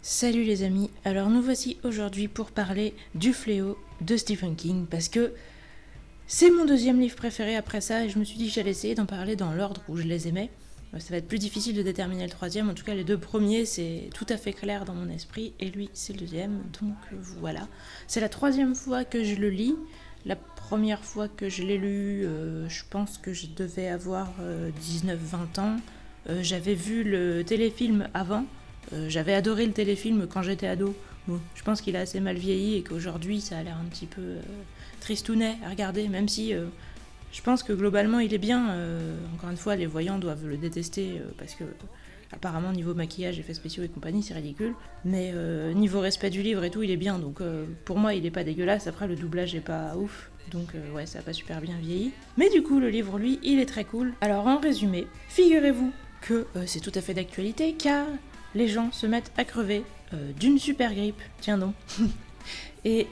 Salut les amis, alors nous voici aujourd'hui pour parler du Fléau de Stephen King parce que c'est mon deuxième livre préféré après ça et je me suis dit que j'allais essayer d'en parler dans l'ordre où je les aimais. Ça va être plus difficile de déterminer le troisième, en tout cas les deux premiers c'est tout à fait clair dans mon esprit et lui c'est le deuxième, donc voilà. C'est la troisième fois que je le lis. La première fois que je l'ai lu, je pense que je devais avoir 19-20 ans. J'avais vu le téléfilm avant. J'avais adoré le téléfilm quand j'étais ado. Bon, je pense qu'il a assez mal vieilli et qu'aujourd'hui ça a l'air un petit peu tristounet à regarder, même si je pense que globalement il est bien. Encore une fois, les voyants doivent le détester parce que apparemment niveau maquillage, effets spéciaux et compagnie, c'est ridicule. Mais niveau respect du livre et tout, il est bien. Donc pour moi, il est pas dégueulasse. Après, le doublage est pas ouf. Donc ouais, ça a pas super bien vieilli. Mais du coup, le livre, lui, il est très cool. Alors en résumé, figurez-vous que c'est tout à fait d'actualité car les gens se mettent à crever d'une super grippe. Tiens donc. Et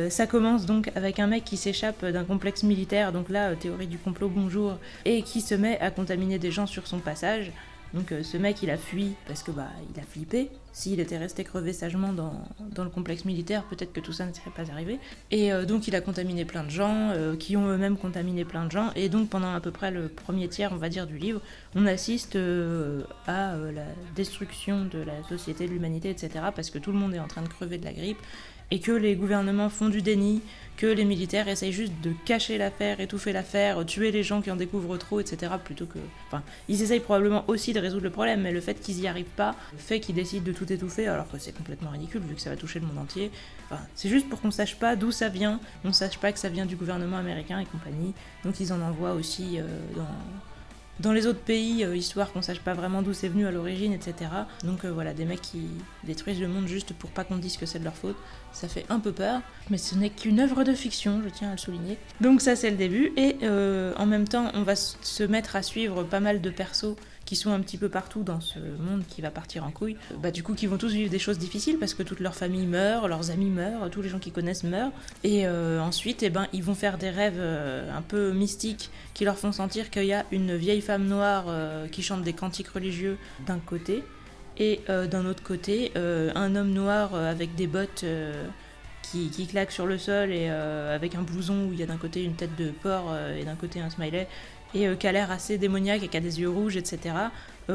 ça commence donc avec un mec qui s'échappe d'un complexe militaire, donc là, théorie du complot, bonjour, et qui se met à contaminer des gens sur son passage. Donc ce mec, il a fui parce que il a flippé. S'il était resté crevé sagement dans le complexe militaire, peut-être que tout ça ne serait pas arrivé. Et donc il a contaminé plein de gens, qui ont eux-mêmes contaminé plein de gens. Et donc pendant à peu près le premier tiers, on va dire, du livre, on assiste à la destruction de la société, de l'humanité, etc. Parce que tout le monde est en train de crever de la grippe. Et que les gouvernements font du déni, que les militaires essayent juste de cacher l'affaire, étouffer l'affaire, tuer les gens qui en découvrent trop, etc. Plutôt que... Enfin, ils essayent probablement aussi de résoudre le problème, mais le fait qu'ils y arrivent pas fait qu'ils décident de tout étouffer, alors que c'est complètement ridicule vu que ça va toucher le monde entier. Enfin, c'est juste pour qu'on sache pas d'où ça vient, on sache pas que ça vient du gouvernement américain et compagnie. Donc ils en envoient aussi dans les autres pays, histoire qu'on sache pas vraiment d'où c'est venu à l'origine, etc. Donc voilà, des mecs qui détruisent le monde juste pour pas qu'on dise que c'est de leur faute, ça fait un peu peur, mais ce n'est qu'une œuvre de fiction, je tiens à le souligner. Donc ça c'est le début, et en même temps on va se mettre à suivre pas mal de persos qui sont un petit peu partout dans ce monde qui va partir en couille, du coup qui vont tous vivre des choses difficiles parce que toute leur famille meurt, leurs amis meurent, tous les gens qu'ils connaissent meurent, et ensuite ils vont faire des rêves un peu mystiques qui leur font sentir qu'il y a une vieille femme noire qui chante des cantiques religieux d'un côté, et d'un autre côté un homme noir avec des bottes qui claquent sur le sol et avec un blouson où il y a d'un côté une tête de porc et d'un côté un smiley, et qui a l'air assez démoniaque et qui a des yeux rouges, etc.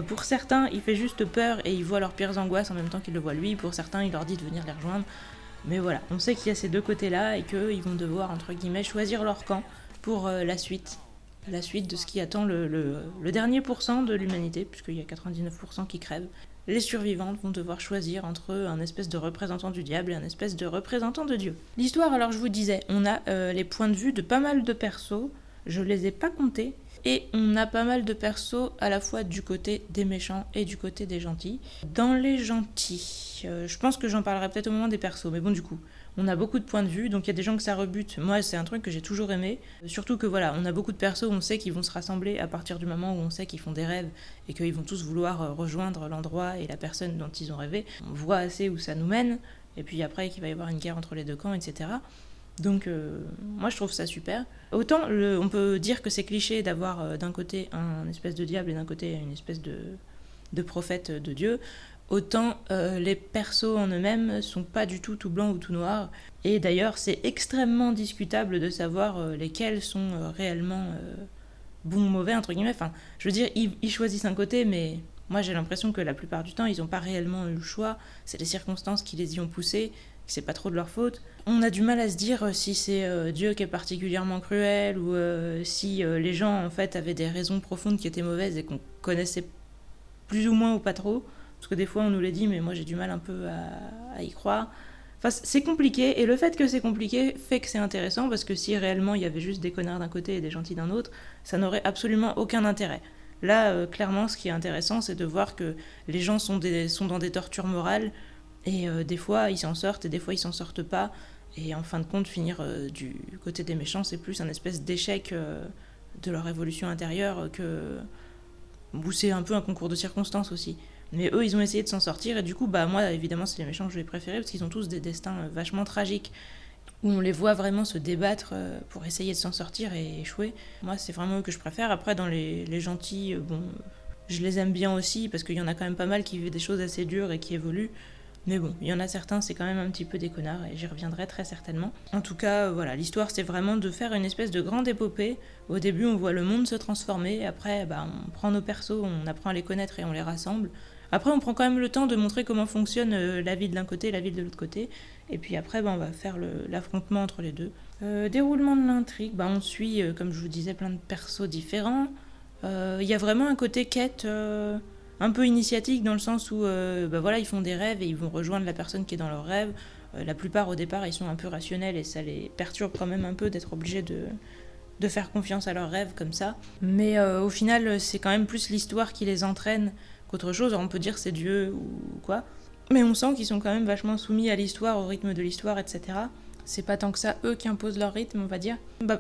Pour certains, il fait juste peur et ils voient leurs pires angoisses en même temps qu'ils le voient lui. Pour certains, il leur dit de venir les rejoindre. Mais voilà, on sait qu'il y a ces deux côtés-là et qu'ils vont devoir, entre guillemets, choisir leur camp pour la suite de ce qui attend le dernier pourcent de l'humanité, puisqu'il y a 99% qui crèvent. Les survivantes vont devoir choisir entre un espèce de représentant du diable et un espèce de représentant de Dieu. L'histoire, alors je vous disais, on a les points de vue de pas mal de persos, je les ai pas comptés, et on a pas mal de persos à la fois du côté des méchants et du côté des gentils. Dans les gentils, je pense que j'en parlerai peut-être au moment des persos, mais bon du coup, on a beaucoup de points de vue, donc il y a des gens que ça rebute. Moi, c'est un truc que j'ai toujours aimé. Surtout que voilà, on a beaucoup de persos où on sait qu'ils vont se rassembler à partir du moment où on sait qu'ils font des rêves et qu'ils vont tous vouloir rejoindre l'endroit et la personne dont ils ont rêvé. On voit assez où ça nous mène, et puis après qu'il va y avoir une guerre entre les deux camps, etc. Donc moi je trouve ça super. Autant on peut dire que c'est cliché d'avoir d'un côté un espèce de diable et d'un côté une espèce de prophète de Dieu, autant les persos en eux-mêmes sont pas du tout blanc ou tout noir. Et d'ailleurs c'est extrêmement discutable de savoir lesquels sont réellement bons ou mauvais, entre guillemets. Enfin, je veux dire, ils choisissent un côté, mais moi j'ai l'impression que la plupart du temps ils n'ont pas réellement eu le choix. C'est les circonstances qui les y ont poussés, c'est pas trop de leur faute. On a du mal à se dire si c'est Dieu qui est particulièrement cruel ou si les gens en fait avaient des raisons profondes qui étaient mauvaises et qu'on connaissait plus ou moins ou pas trop, parce que des fois on nous les dit mais moi j'ai du mal un peu à y croire. Enfin, c'est compliqué, et le fait que c'est compliqué fait que c'est intéressant, parce que si réellement il y avait juste des connards d'un côté et des gentils d'un autre, ça n'aurait absolument aucun intérêt. Là, clairement, ce qui est intéressant, c'est de voir que les gens sont dans des tortures morales, et des fois ils s'en sortent et des fois ils s'en sortent pas, et en fin de compte finir du côté des méchants, c'est plus un espèce d'échec de leur évolution intérieure que... où c'est un peu un concours de circonstances aussi. Mais eux ils ont essayé de s'en sortir, et du coup moi évidemment c'est les méchants que je vais préférer, parce qu'ils ont tous des destins vachement tragiques où on les voit vraiment se débattre pour essayer de s'en sortir et échouer. Moi c'est vraiment eux que je préfère. Après dans les gentils, bon, je les aime bien aussi parce qu'il y en a quand même pas mal qui vivent des choses assez dures et qui évoluent. Mais bon, il y en a certains, c'est quand même un petit peu des connards, et j'y reviendrai très certainement. En tout cas, voilà, l'histoire, c'est vraiment de faire une espèce de grande épopée. Au début, on voit le monde se transformer, après, on prend nos persos, on apprend à les connaître et on les rassemble. Après, on prend quand même le temps de montrer comment fonctionne la ville d'un côté et la ville de l'autre côté. Et puis après, on va faire l'affrontement entre les deux. Déroulement de l'intrigue, on suit, comme je vous disais, plein de persos différents. Il y a vraiment un côté quête un peu initiatique dans le sens où ils font des rêves et ils vont rejoindre la personne qui est dans leur rêve. La plupart au départ ils sont un peu rationnels et ça les perturbe quand même un peu d'être obligés de faire confiance à leurs rêves comme ça. Mais au final c'est quand même plus l'histoire qui les entraîne qu'autre chose. Alors, on peut dire c'est Dieu ou quoi. Mais on sent qu'ils sont quand même vachement soumis à l'histoire, au rythme de l'histoire, etc. C'est pas tant que ça eux qui imposent leur rythme, on va dire.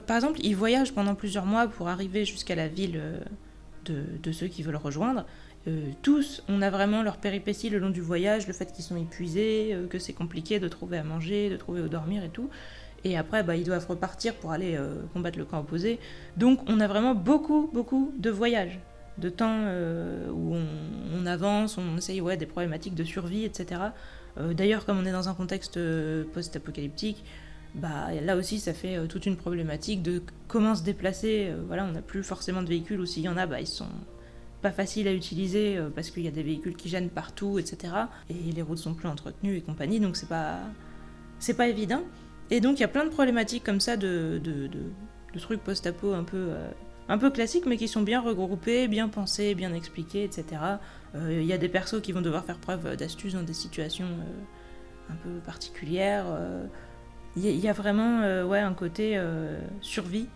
Par exemple, ils voyagent pendant plusieurs mois pour arriver jusqu'à la ville de ceux qui veulent rejoindre. Tous, on a vraiment leur péripéties le long du voyage, le fait qu'ils sont épuisés, que c'est compliqué de trouver à manger, de trouver où dormir et tout. Et après, ils doivent repartir pour aller combattre le camp opposé. Donc on a vraiment beaucoup, beaucoup de voyages, de temps où on avance, on essaye des problématiques de survie, etc. D'ailleurs, comme on est dans un contexte post-apocalyptique, là aussi ça fait toute une problématique de comment se déplacer. On n'a plus forcément de véhicules, ou s'il y en a, ils sont pas faciles à utiliser parce qu'il y a des véhicules qui gênent partout, etc. Et les routes sont plus entretenues et compagnie, donc c'est pas évident. Et donc il y a plein de problématiques comme ça de trucs post-apo un peu classiques, mais qui sont bien regroupés, bien pensés, bien expliqués, etc. Il y a des persos qui vont devoir faire preuve d'astuce dans des situations un peu particulières. Il y a vraiment un côté survie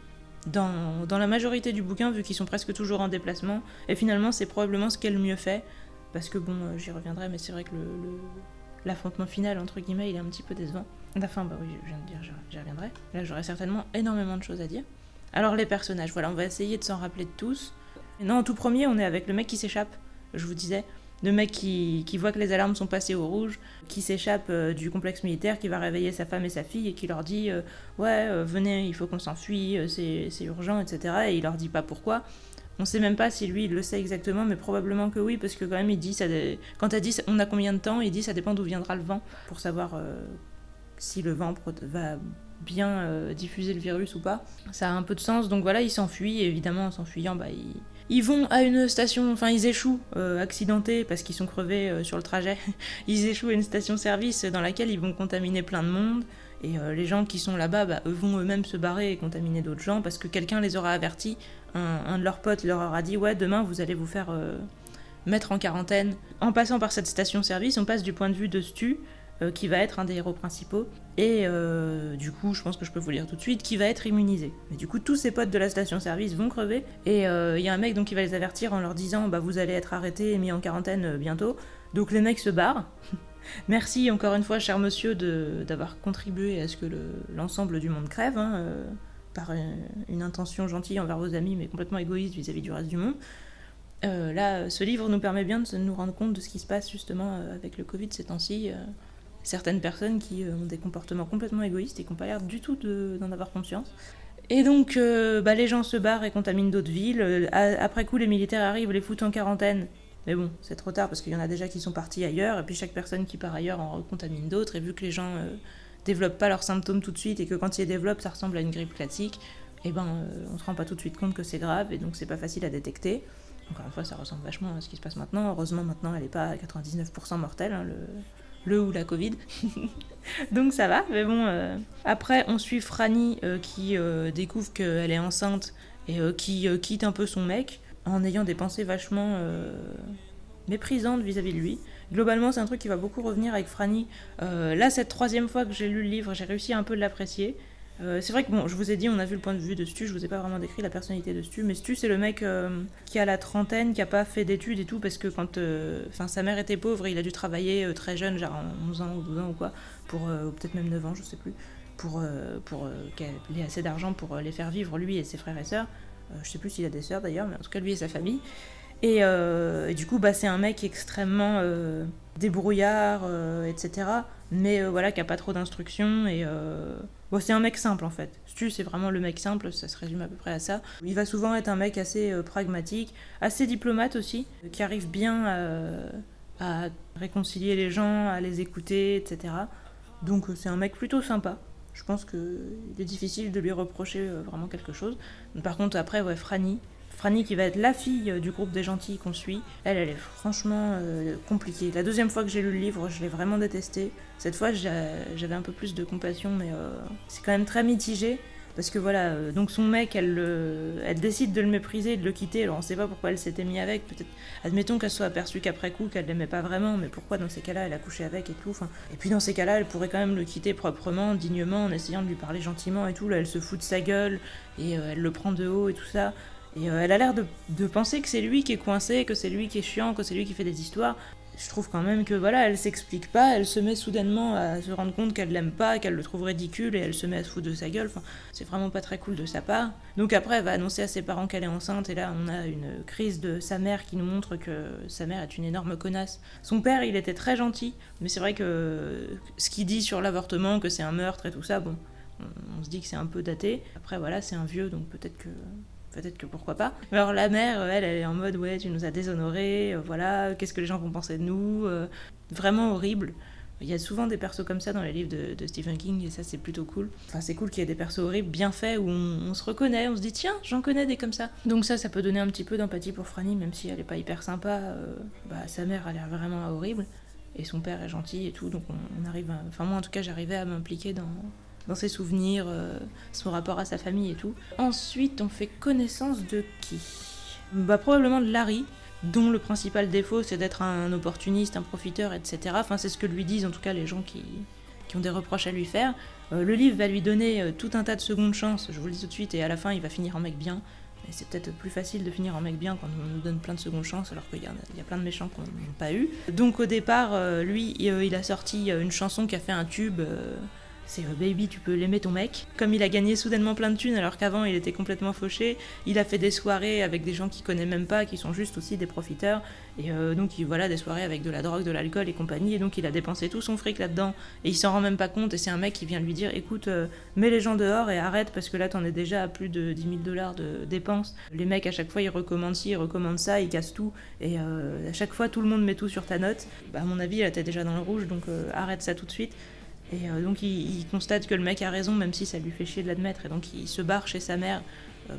dans la majorité du bouquin, vu qu'ils sont presque toujours en déplacement. Et finalement, c'est probablement ce qu'est le mieux fait. Parce que j'y reviendrai, mais c'est vrai que l'affrontement final, entre guillemets, il est un petit peu décevant. Enfin, oui, je viens de dire, j'y reviendrai. Là, j'aurai certainement énormément de choses à dire. Alors, les personnages, on va essayer de s'en rappeler de tous. Non, en tout premier, on est avec le mec qui s'échappe, je vous disais. Le mec qui voit que les alarmes sont passées au rouge, qui s'échappe du complexe militaire, qui va réveiller sa femme et sa fille et qui leur dit venez, il faut qu'on s'enfuit, c'est urgent, etc. Et il leur dit pas pourquoi. On sait même pas si lui il le sait exactement, mais probablement que oui, parce que quand même il dit quand elle dit on a combien de temps, il dit ça dépend d'où viendra le vent, pour savoir si le vent va bien diffuser le virus ou pas. Ça a un peu de sens, donc voilà, ils s'enfuient, et évidemment en s'enfuyant, ils vont à une station, ils échouent, accidentés parce qu'ils sont crevés sur le trajet. Ils échouent à une station-service dans laquelle ils vont contaminer plein de monde. Et les gens qui sont là-bas, eux vont eux-mêmes se barrer et contaminer d'autres gens parce que quelqu'un les aura avertis. Un de leurs potes leur aura dit demain vous allez vous faire mettre en quarantaine. En passant par cette station-service, on passe du point de vue de Stu, qui va être un des héros principaux, et du coup, je pense que je peux vous le dire tout de suite, qui va être immunisé. Mais du coup, tous ses potes de la station-service vont crever, et il y a un mec qui va les avertir en leur disant vous allez être arrêtés et mis en quarantaine bientôt. Donc les mecs se barrent. Merci encore une fois, cher monsieur, d'avoir contribué à ce que l'ensemble du monde crève, par une intention gentille envers vos amis, mais complètement égoïste vis-à-vis du reste du monde. Là, ce livre nous permet bien de nous rendre compte de ce qui se passe justement avec le Covid ces temps-ci. Certaines personnes qui ont des comportements complètement égoïstes et qui n'ont pas l'air du tout d'en avoir conscience. Et donc, les gens se barrent et contaminent d'autres villes. Après coup, les militaires arrivent, les foutent en quarantaine. Mais bon, c'est trop tard parce qu'il y en a déjà qui sont partis ailleurs. Et puis chaque personne qui part ailleurs en recontamine d'autres. Et vu que les gens développent pas leurs symptômes tout de suite et que quand ils les développent, ça ressemble à une grippe classique, on se rend pas tout de suite compte que c'est grave et donc c'est pas facile à détecter. Encore une fois, ça ressemble vachement à ce qui se passe maintenant. Heureusement, maintenant, elle est pas à 99% mortelle, le ou la Covid. Donc ça va, mais bon. Après, on suit Franny qui découvre qu'elle est enceinte et qui quitte un peu son mec en ayant des pensées vachement méprisantes vis-à-vis de lui. Globalement, c'est un truc qui va beaucoup revenir avec Franny. Là, cette troisième fois que j'ai lu le livre, j'ai réussi un peu de l'apprécier. C'est vrai que je vous ai dit, on a vu le point de vue de Stu, je vous ai pas vraiment décrit la personnalité de Stu, mais Stu c'est le mec qui a la trentaine, qui a pas fait d'études et tout, parce que quand sa mère était pauvre, il a dû travailler très jeune, genre 11 ans ou 12 ans ou quoi, pour peut-être même 9 ans, je sais plus, pour qu'elle ait assez d'argent pour les faire vivre, lui et ses frères et sœurs. Je sais plus s'il a des sœurs d'ailleurs, mais en tout cas lui et sa famille. Et du coup, c'est un mec extrêmement débrouillard, etc. Mais qui a pas trop d'instructions et... c'est un mec simple en fait. Stu, c'est vraiment le mec simple, ça se résume à peu près à ça. Il va souvent être un mec assez pragmatique, assez diplomate aussi, qui arrive bien à réconcilier les gens, à les écouter, etc. Donc c'est un mec plutôt sympa. Je pense qu'il est difficile de lui reprocher vraiment quelque chose. Par contre, après, ouais, Franny qui va être la fille du groupe des gentils qu'on suit, elle est franchement compliquée. La deuxième fois que j'ai lu le livre, je l'ai vraiment détesté. Cette fois, j'avais un peu plus de compassion, mais c'est quand même très mitigé. Parce que voilà, donc son mec, elle décide de le mépriser et de le quitter. Alors on sait pas pourquoi elle s'était mise avec. Peut-être, admettons qu'elle soit aperçue qu'après coup, qu'elle l'aimait pas vraiment, mais pourquoi dans ces cas-là, elle a couché avec et tout. Enfin, et puis dans ces cas-là, elle pourrait quand même le quitter proprement, dignement, en essayant de lui parler gentiment et tout. Là, elle se fout de sa gueule et elle le prend de haut et tout ça. Et elle a l'air de penser que c'est lui qui est coincé, que c'est lui qui est chiant, que c'est lui qui fait des histoires. Je trouve quand même que voilà, elle s'explique pas, elle se met soudainement à se rendre compte qu'elle l'aime pas, qu'elle le trouve ridicule et elle se met à se foutre de sa gueule. Enfin, c'est vraiment pas très cool de sa part. Donc après, elle va annoncer à ses parents qu'elle est enceinte et là, on a une crise de sa mère qui nous montre que sa mère est une énorme connasse. Son père, il était très gentil, mais c'est vrai que ce qu'il dit sur l'avortement, que c'est un meurtre et tout ça, bon, on se dit que c'est un peu daté. Après voilà, c'est un vieux, donc peut-être que pourquoi pas. Mais alors la mère, elle est en mode ouais, tu nous as déshonorés, voilà, qu'est-ce que les gens vont penser de nous, vraiment horrible. Il y a souvent des persos comme ça dans les livres de Stephen King et ça c'est plutôt cool. Enfin c'est cool qu'il y ait des persos horribles bien faits où on se reconnaît, on se dit tiens j'en connais des comme ça. Donc ça peut donner un petit peu d'empathie pour Franny même si elle est pas hyper sympa. Sa mère a l'air vraiment horrible et son père est gentil et tout donc on arrive à... Enfin moi en tout cas j'arrivais à m'impliquer dans ses souvenirs, son rapport à sa famille et tout. Ensuite, on fait connaissance de qui ? Probablement de Larry, dont le principal défaut c'est d'être un opportuniste, un profiteur, etc. Enfin, c'est ce que lui disent en tout cas les gens qui ont des reproches à lui faire. Le livre va lui donner tout un tas de secondes chances, je vous le dis tout de suite, et à la fin il va finir en mec bien. Et c'est peut-être plus facile de finir en mec bien quand on nous donne plein de secondes chances alors qu'il y a plein de méchants qu'on n'a pas eu. Donc au départ, lui, il a sorti une chanson qui a fait un tube... c'est Baby, tu peux l'aimer ton mec. Comme il a gagné soudainement plein de thunes alors qu'avant il était complètement fauché, il a fait des soirées avec des gens qu'il connaît même pas, qui sont juste aussi des profiteurs. Et donc voilà, des soirées avec de la drogue, de l'alcool et compagnie. Et donc il a dépensé tout son fric là-dedans. Et il s'en rend même pas compte. Et c'est un mec qui vient lui dire écoute, mets les gens dehors et arrête parce que là t'en es déjà à plus de 10 000 $ de dépenses. Les mecs à chaque fois ils recommandent ci, ils recommandent ça, ils cassent tout. Et à chaque fois tout le monde met tout sur ta note. À mon avis, elle était déjà dans le rouge donc arrête ça tout de suite. Et donc il constate que le mec a raison, même si ça lui fait chier de l'admettre, et donc il se barre chez sa mère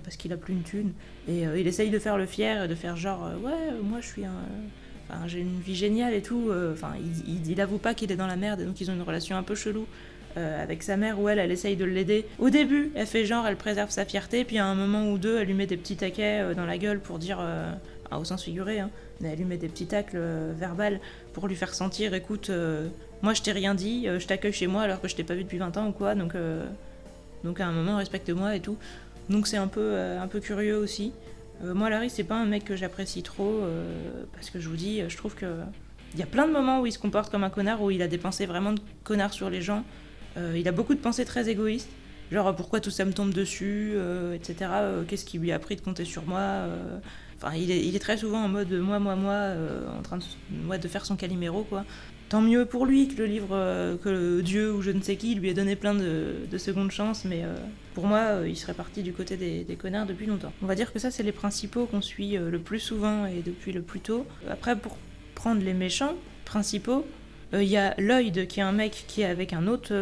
parce qu'il a plus une thune. Et il essaye de faire le fier, de faire genre ouais, moi je suis Enfin, j'ai une vie géniale et tout. Enfin, il avoue pas qu'il est dans la merde, et donc ils ont une relation un peu chelou avec sa mère où elle essaye de l'aider. Au début, elle fait genre, elle préserve sa fierté, puis à un moment ou deux, elle lui met des petits taquets dans la gueule pour dire, au sens figuré, hein, mais elle lui met des petits tacles verbales pour lui faire sentir, écoute, moi je t'ai rien dit, je t'accueille chez moi alors que je t'ai pas vu depuis 20 ans ou quoi, donc à un moment respecte-moi et tout. Donc c'est un peu curieux aussi. Moi Larry c'est pas un mec que j'apprécie trop parce que je vous dis, je trouve que il y a plein de moments où il se comporte comme un connard, où il a des pensées vraiment de connard sur les gens. Il a beaucoup de pensées très égoïstes, genre pourquoi tout ça me tombe dessus, etc. Qu'est-ce qui lui a appris de compter sur moi. Enfin, il est très souvent en mode moi, en train de faire son Calimero, quoi. Tant mieux pour lui que le livre, que Dieu ou je ne sais qui lui ait donné plein de secondes chances, mais pour moi, il serait parti du côté des connards depuis longtemps. On va dire que ça, c'est les principaux qu'on suit le plus souvent et depuis le plus tôt. Après, pour prendre les méchants principaux, il y a Lloyd, qui est un mec qui est avec un autre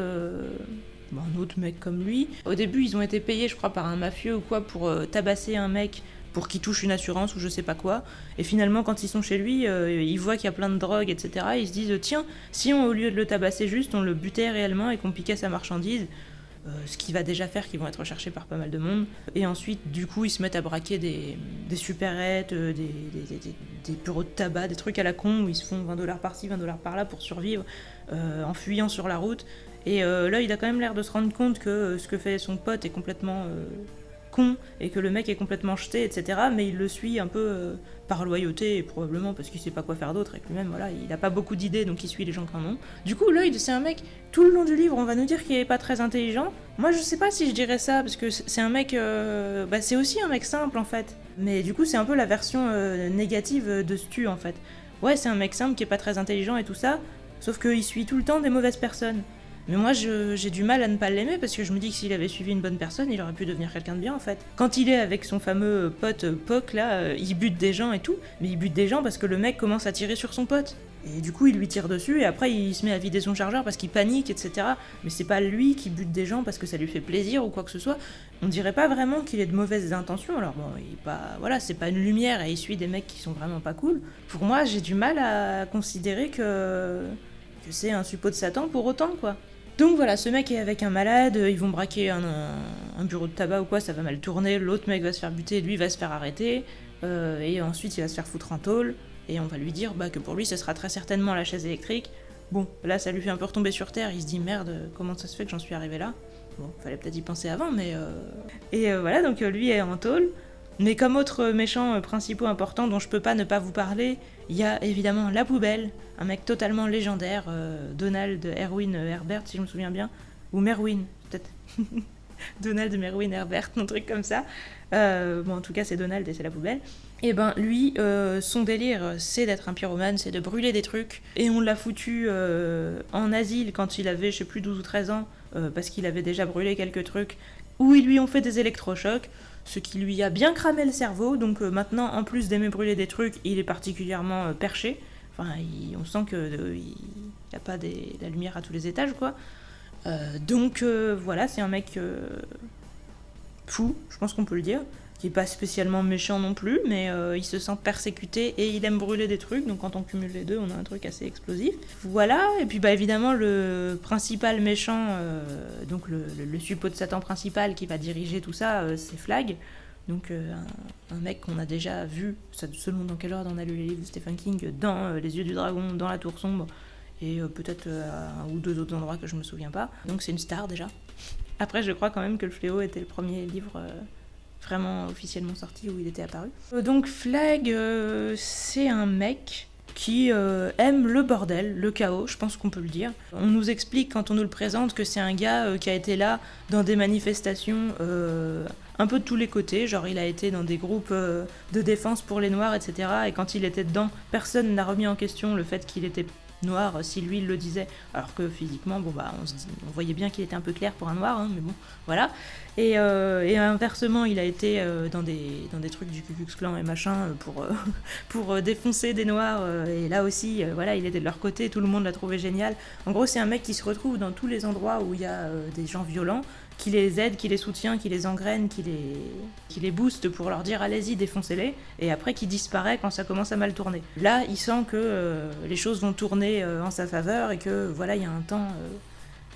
mec comme lui. Au début, ils ont été payés, je crois, par un mafieux ou quoi, pour tabasser un mec pour qu'il touche une assurance ou je sais pas quoi. Et finalement, quand ils sont chez lui, ils voient qu'il y a plein de drogue, etc. Ils se disent, tiens, si au lieu de le tabasser juste, on le butait réellement et qu'on piquait sa marchandise, ce qui va déjà faire qu'ils vont être recherchés par pas mal de monde. Et ensuite, du coup, ils se mettent à braquer des supérettes, des bureaux de tabac, des trucs à la con où ils se font 20 $ par-ci, 20 $ par-là pour survivre, en fuyant sur la route. Et là, il a quand même l'air de se rendre compte que ce que fait son pote est complètement con et que le mec est complètement jeté, etc. Mais il le suit un peu par loyauté et probablement parce qu'il sait pas quoi faire d'autre et que lui-même, voilà, il a pas beaucoup d'idées donc il suit les gens qui en ont. Du coup, Lloyd, c'est un mec, tout le long du livre, on va nous dire qu'il est pas très intelligent. Moi, je sais pas si je dirais ça parce que c'est un mec, c'est aussi un mec simple en fait. Mais du coup, c'est un peu la version négative de Stu en fait. Ouais, c'est un mec simple qui est pas très intelligent et tout ça, sauf qu'il suit tout le temps des mauvaises personnes. Mais moi, j'ai du mal à ne pas l'aimer parce que je me dis que s'il avait suivi une bonne personne, il aurait pu devenir quelqu'un de bien en fait. Quand il est avec son fameux pote Puck là, il bute des gens et tout, mais il bute des gens parce que le mec commence à tirer sur son pote. Et du coup, il lui tire dessus, et après, il se met à vider son chargeur parce qu'il panique, etc. Mais c'est pas lui qui bute des gens parce que ça lui fait plaisir ou quoi que ce soit. On dirait pas vraiment qu'il ait de mauvaises intentions. Alors bon, il est pas, voilà, c'est pas une lumière et il suit des mecs qui sont vraiment pas cool. Pour moi, j'ai du mal à considérer que c'est un suppôt de Satan pour autant, quoi. Donc voilà, ce mec est avec un malade, ils vont braquer un bureau de tabac ou quoi, ça va mal tourner, l'autre mec va se faire buter, lui va se faire arrêter, et ensuite il va se faire foutre en tôle, et on va lui dire que pour lui ce sera très certainement la chaise électrique. Bon, là ça lui fait un peu retomber sur terre, il se dit merde, comment ça se fait que j'en suis arrivé là? Bon, fallait peut-être y penser avant, mais... Et voilà, donc lui est en tôle. Mais comme autres méchants principaux importants dont je peux pas ne pas vous parler, il y a évidemment la poubelle, un mec totalement légendaire, Donald Erwin Herbert, si je me souviens bien, ou Merwin, peut-être. Donald Merwin Herbert, un truc comme ça. Bon, en tout cas, c'est Donald et c'est la poubelle. Et ben, lui, son délire, c'est d'être un pyromane, c'est de brûler des trucs. Et on l'a foutu en asile quand il avait, je sais plus, 12 ou 13 ans, parce qu'il avait déjà brûlé quelques trucs, où ils lui ont fait des électrochocs, ce qui lui a bien cramé le cerveau. Donc maintenant, en plus d'aimer brûler des trucs, il est particulièrement perché. Enfin, on sent qu'il n'y a pas la lumière à tous les étages, quoi. Donc voilà, c'est un mec fou, je pense qu'on peut le dire, qui est pas spécialement méchant non plus, mais il se sent persécuté et il aime brûler des trucs, donc quand on cumule les deux, on a un truc assez explosif. Voilà, et puis évidemment le principal méchant, donc le suppôt de Satan principal qui va diriger tout ça, c'est Flag, donc un mec qu'on a déjà vu, selon dans quel ordre on a lu les livres de Stephen King, dans Les Yeux du Dragon, dans La Tour Sombre, et peut-être à un ou deux autres endroits que je me souviens pas. Donc c'est une star déjà. Après, je crois quand même que Le Fléau était le premier livre vraiment officiellement sorti où il était apparu. Donc Flag, c'est un mec qui aime le bordel, le chaos, je pense qu'on peut le dire. On nous explique quand on nous le présente que c'est un gars qui a été là dans des manifestations un peu de tous les côtés, genre il a été dans des groupes de défense pour les Noirs, etc. Et quand il était dedans, personne n'a remis en question le fait qu'il était noir si lui il le disait, alors que physiquement on voyait bien qu'il était un peu clair pour un noir, hein, mais bon voilà, et inversement il a été dans des trucs du Ku Klux Klan et machin pour défoncer des noirs, et là aussi voilà, il était de leur côté, tout le monde l'a trouvé génial. En gros, c'est un mec qui se retrouve dans tous les endroits où il y a des gens violents, qui les aide, qui les soutient, qui les engraine, qui les booste pour leur dire allez-y, défoncez-les, et après qui disparaît quand ça commence à mal tourner. Là, il sent que les choses vont tourner en sa faveur et que voilà, il y a un temps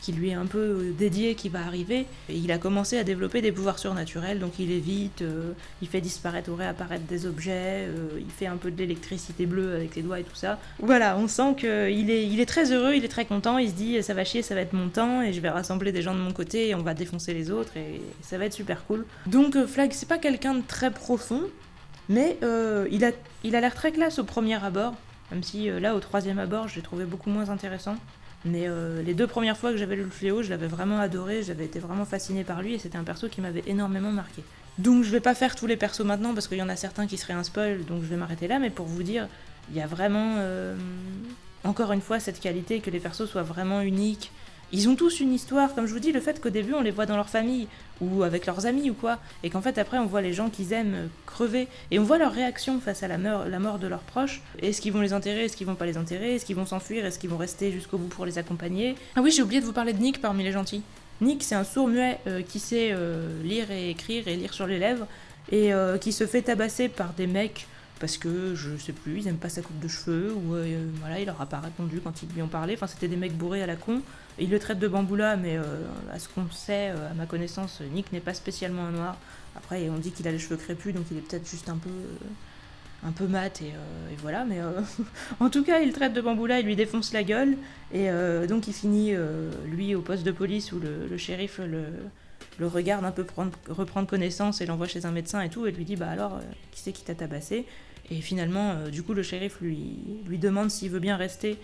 qui lui est un peu dédié qui va arriver. Et il a commencé à développer des pouvoirs surnaturels, donc il évite, il fait disparaître ou réapparaître des objets, il fait un peu de l'électricité bleue avec ses doigts et tout ça. Voilà, on sent qu'il est très heureux, il est très content, il se dit ça va chier, ça va être mon temps et je vais rassembler des gens de mon côté et on va défoncer les autres et ça va être super cool. Donc Flag, c'est pas quelqu'un de très profond, mais il a l'air très classe au premier abord, même si là au troisième abord je l'ai trouvé beaucoup moins intéressant. Mais les 2 premières fois que j'avais lu Le Fléau, je l'avais vraiment adoré, j'avais été vraiment fascinée par lui et c'était un perso qui m'avait énormément marqué. Donc je vais pas faire tous les persos maintenant parce qu'il y en a certains qui seraient un spoil, donc je vais m'arrêter là, mais pour vous dire, il y a vraiment, encore une fois, cette qualité que les persos soient vraiment uniques. Ils ont tous une histoire, comme je vous dis, le fait qu'au début on les voit dans leur famille, ou avec leurs amis ou quoi, et qu'en fait après on voit les gens qu'ils aiment crever, et on voit leur réaction face à la mort de leurs proches. Est-ce qu'ils vont les enterrer, est-ce qu'ils vont pas les enterrer, est-ce qu'ils vont s'enfuir, est-ce qu'ils vont rester jusqu'au bout pour les accompagner. Ah oui, j'ai oublié de vous parler de Nick parmi les gentils. Nick, c'est un sourd-muet qui sait lire et écrire et lire sur les lèvres, et qui se fait tabasser par des mecs parce que, je sais plus, ils aiment pas sa coupe de cheveux, ou voilà, il leur a pas répondu quand ils lui ont parlé, enfin c'était des mecs bourrés à la con, ils le traitent de bamboula, mais à ce qu'on sait, à ma connaissance, Nick n'est pas spécialement un noir. Après, on dit qu'il a les cheveux crépus, donc il est peut-être juste un peu mat, et voilà, mais en tout cas, il le traite de bamboula, il lui défonce la gueule, et donc il finit, lui, au poste de police, où le shérif le regarde un peu reprendre connaissance et l'envoie chez un médecin et tout, et lui dit, bah alors, qui c'est qui t'a tabassé? Et finalement, du coup, le shérif lui demande s'il veut bien rester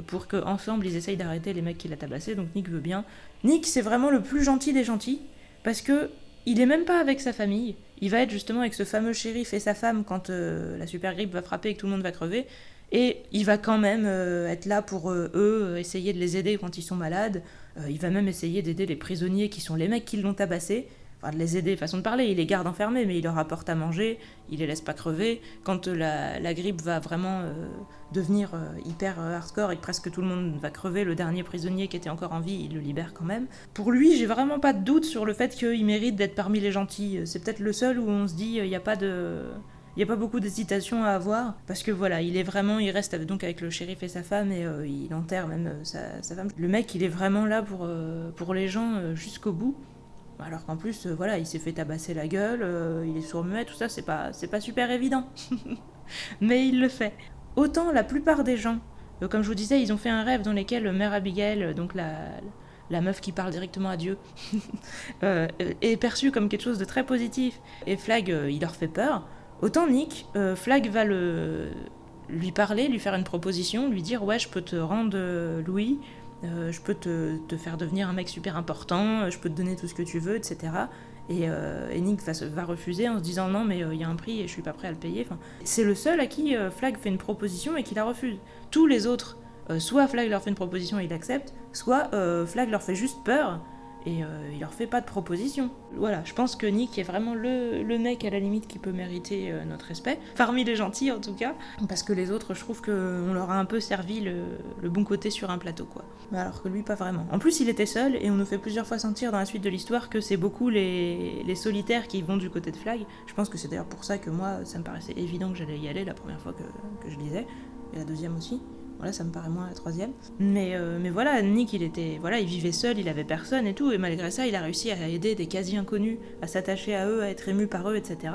pour qu'ensemble, ils essayent d'arrêter les mecs qui l'a tabassé, donc Nick veut bien. Nick, c'est vraiment le plus gentil des gentils, parce que il est même pas avec sa famille, il va être justement avec ce fameux shérif et sa femme quand la super grippe va frapper et que tout le monde va crever, et il va quand même être là pour eux, essayer de les aider quand ils sont malades, il va même essayer d'aider les prisonniers qui sont les mecs qui l'ont tabassé, Enfin, de les aider, façon de parler, il les garde enfermés, mais il leur apporte à manger, il les laisse pas crever. Quand la grippe va vraiment devenir hyper hardcore et que presque tout le monde va crever, le dernier prisonnier qui était encore en vie, il le libère quand même. Pour lui, j'ai vraiment pas de doute sur le fait qu'il mérite d'être parmi les gentils. C'est peut-être le seul où on se dit, il n'y a pas beaucoup d'hésitation à avoir, parce que voilà, il reste donc avec le shérif et sa femme, et il enterre même sa femme. Le mec, il est vraiment là pour les gens jusqu'au bout. Alors qu'en plus, voilà, il s'est fait tabasser la gueule, il est sourd-muet, tout ça, c'est pas super évident. Mais il le fait. Autant la plupart des gens, comme je vous disais, ils ont fait un rêve dans lequel Mère Abigail, donc la meuf qui parle directement à Dieu, est perçue comme quelque chose de très positif. Et Flag, il leur fait peur. Autant Nick, Flag va lui parler, lui faire une proposition, lui dire « Ouais, je peux te rendre Louis ». Je peux te faire devenir un mec super important, je peux te donner tout ce que tu veux, etc. Et Nick va refuser en se disant non, mais il y a un prix et je suis pas prêt à le payer. Enfin, c'est le seul à qui Flag fait une proposition et qui la refuse. Tous les autres, soit Flag leur fait une proposition et il accepte, soit Flag leur fait juste peur et il leur fait pas de proposition. Voilà, je pense que Nick est vraiment le mec à la limite qui peut mériter notre respect, parmi les gentils en tout cas, parce que les autres, je trouve qu'on leur a un peu servi le bon côté sur un plateau, quoi. Alors que lui, pas vraiment. En plus, il était seul, et on nous fait plusieurs fois sentir dans la suite de l'histoire que c'est beaucoup les solitaires qui vont du côté de Flag. Je pense que c'est d'ailleurs pour ça que moi, ça me paraissait évident que j'allais y aller la première fois que je lisais, et la deuxième aussi. Voilà, ça me paraît moins la troisième. Mais voilà, Nick, il vivait seul, il avait personne et tout, et malgré ça, il a réussi à aider des quasi-inconnus, à s'attacher à eux, à être ému par eux, etc.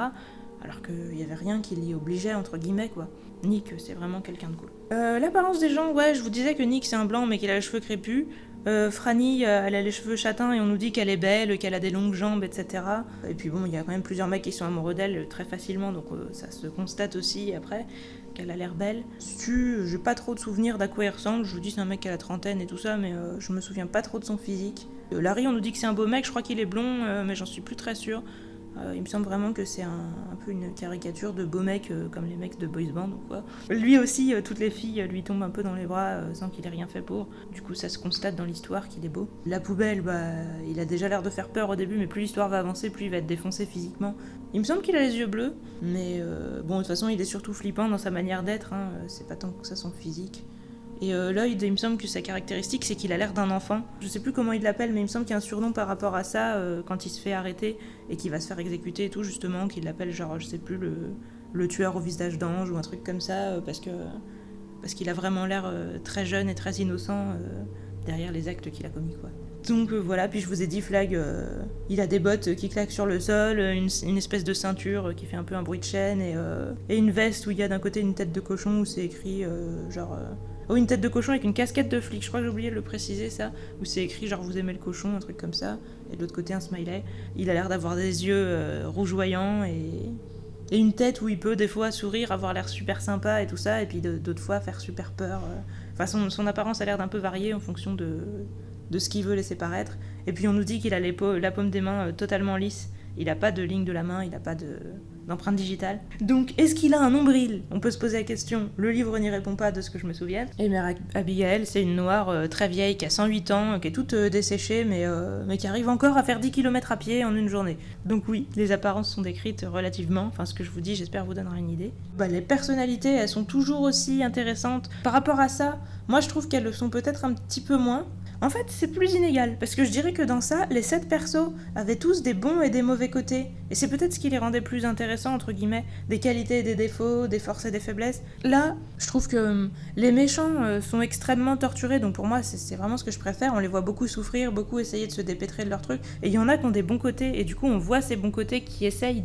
Alors qu'il n'y avait rien qui l'y obligeait, entre guillemets, quoi. Nick, c'est vraiment quelqu'un de cool. L'apparence des gens, ouais, je vous disais que Nick, c'est un blanc, mais qu'il a les cheveux crépus. Franny, elle a les cheveux châtains et on nous dit qu'elle est belle, qu'elle a des longues jambes, etc. Et puis bon, il y a quand même plusieurs mecs qui sont amoureux d'elle très facilement, donc ça se constate aussi après qu'elle a l'air belle. J'ai pas trop de souvenirs d'à quoi il ressemble, je vous dis c'est un mec qui a la trentaine et tout ça, mais je me souviens pas trop de son physique. Larry, on nous dit que c'est un beau mec, je crois qu'il est blond, mais j'en suis plus très sûre. Il me semble vraiment que c'est un peu une caricature de beau mec comme les mecs de boys band ou quoi. Lui aussi, toutes les filles lui tombent un peu dans les bras sans qu'il ait rien fait pour. Du coup, ça se constate dans l'histoire qu'il est beau. La poubelle, il a déjà l'air de faire peur au début, mais plus l'histoire va avancer, plus il va être défoncé physiquement. Il me semble qu'il a les yeux bleus, mais bon, de toute façon, il est surtout flippant dans sa manière d'être, hein. C'est pas tant que ça son physique. Et Lloyd, il me semble que sa caractéristique, c'est qu'il a l'air d'un enfant. Je sais plus comment il l'appelle, mais il me semble qu'il y a un surnom par rapport à ça quand il se fait arrêter et qu'il va se faire exécuter et tout, justement, qu'il l'appelle genre, je sais plus, le tueur au visage d'ange ou un truc comme ça, parce qu'il a vraiment l'air très jeune et très innocent derrière les actes qu'il a commis, quoi. Donc voilà, puis je vous ai dit, Flag, il a des bottes qui claquent sur le sol, une espèce de ceinture qui fait un peu un bruit de chaîne, et une veste où il y a d'un côté une tête de cochon où c'est écrit une tête de cochon avec une casquette de flic, je crois que j'ai oublié de le préciser ça, où c'est écrit genre vous aimez le cochon, un truc comme ça, et de l'autre côté un smiley. Il a l'air d'avoir des yeux rougeoyants et une tête où il peut des fois sourire, avoir l'air super sympa et tout ça, et puis d'autres fois faire super peur. Enfin, son apparence a l'air d'un peu variée en fonction de ce qu'il veut laisser paraître. Et puis on nous dit qu'il a la paume des mains totalement lisse, il a pas de ligne de la main, il a pas d'empreinte digitale. Donc, est-ce qu'il a un nombril ? On peut se poser la question. Le livre n'y répond pas de ce que je me souvienne. Et Mère Abigail, c'est une noire très vieille qui a 108 ans, qui est toute desséchée, mais qui arrive encore à faire 10 km à pied en une journée. Donc oui, les apparences sont décrites relativement. Enfin, ce que je vous dis, j'espère vous donnera une idée. Les personnalités, elles sont toujours aussi intéressantes. Par rapport à ça, moi je trouve qu'elles le sont peut-être un petit peu moins. En fait, c'est plus inégal, parce que je dirais que dans ça, les 7 persos avaient tous des bons et des mauvais côtés, et c'est peut-être ce qui les rendait plus intéressants, entre guillemets, des qualités et des défauts, des forces et des faiblesses. Là, je trouve que les méchants sont extrêmement torturés, donc pour moi, c'est vraiment ce que je préfère, on les voit beaucoup souffrir, beaucoup essayer de se dépêtrer de leurs trucs, et il y en a qui ont des bons côtés, et du coup, on voit ces bons côtés qui essayent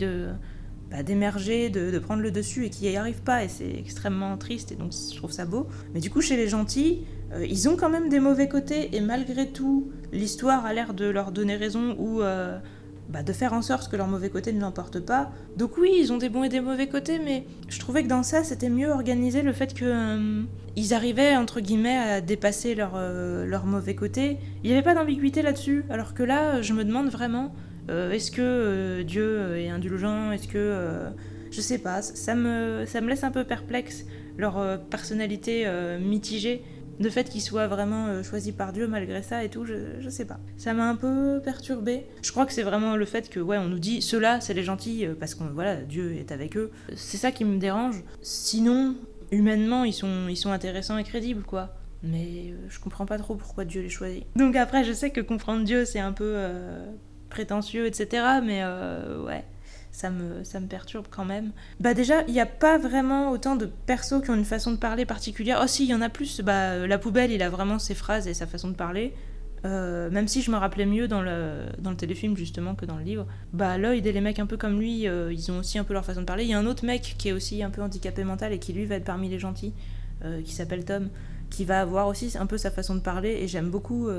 d'émerger, de prendre le dessus, et qui n'y arrivent pas, et c'est extrêmement triste, et donc je trouve ça beau. Mais du coup, chez les gentils, ils ont quand même des mauvais côtés, et malgré tout, l'histoire a l'air de leur donner raison, ou de faire en sorte que leurs mauvais côtés ne l'emportent pas. Donc oui, ils ont des bons et des mauvais côtés, mais je trouvais que dans ça, c'était mieux organisé le fait que ils arrivaient, entre guillemets, à dépasser leurs mauvais côtés. Il n'y avait pas d'ambiguïté là-dessus, alors que là, je me demande vraiment, est-ce que Dieu est indulgent ? Est-ce que... je sais pas, ça me laisse un peu perplexe, leur personnalité mitigée. Le fait qu'il soit vraiment choisi par Dieu malgré ça et tout, je sais pas. Ça m'a un peu perturbée. Je crois que c'est vraiment le fait que, on nous dit, ceux-là, c'est les gentils, parce que, Dieu est avec eux. C'est ça qui me dérange. Sinon, humainement, ils sont intéressants et crédibles, quoi. Mais je comprends pas trop pourquoi Dieu les choisit. Donc après, je sais que comprendre Dieu, c'est un peu prétentieux, etc. Mais ouais, ça me perturbe quand même. Bah déjà, il n'y a pas vraiment autant de persos qui ont une façon de parler particulière. Oh si, il y en a plus. La poubelle, il a vraiment ses phrases et sa façon de parler. Même si je me rappelais mieux dans le téléfilm justement que dans le livre. Lloyd et les mecs un peu comme lui, ils ont aussi un peu leur façon de parler. Il y a un autre mec qui est aussi un peu handicapé mental et qui lui va être parmi les gentils, qui s'appelle Tom, qui va avoir aussi un peu sa façon de parler, et j'aime beaucoup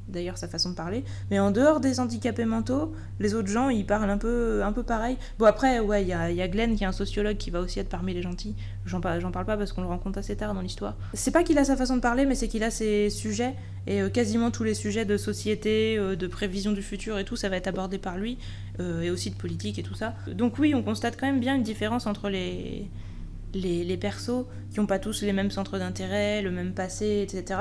d'ailleurs sa façon de parler. Mais en dehors des handicapés mentaux, les autres gens, ils parlent un peu pareil. Bon après, ouais, il y a Glenn qui est un sociologue qui va aussi être parmi les gentils. J'en parle pas parce qu'on le rencontre assez tard dans l'histoire. C'est pas qu'il a sa façon de parler, mais c'est qu'il a ses sujets, et quasiment tous les sujets de société, de prévision du futur et tout, ça va être abordé par lui, et aussi de politique et tout ça. Donc oui, on constate quand même bien une différence entre les persos qui n'ont pas tous les mêmes centres d'intérêt, le même passé, etc.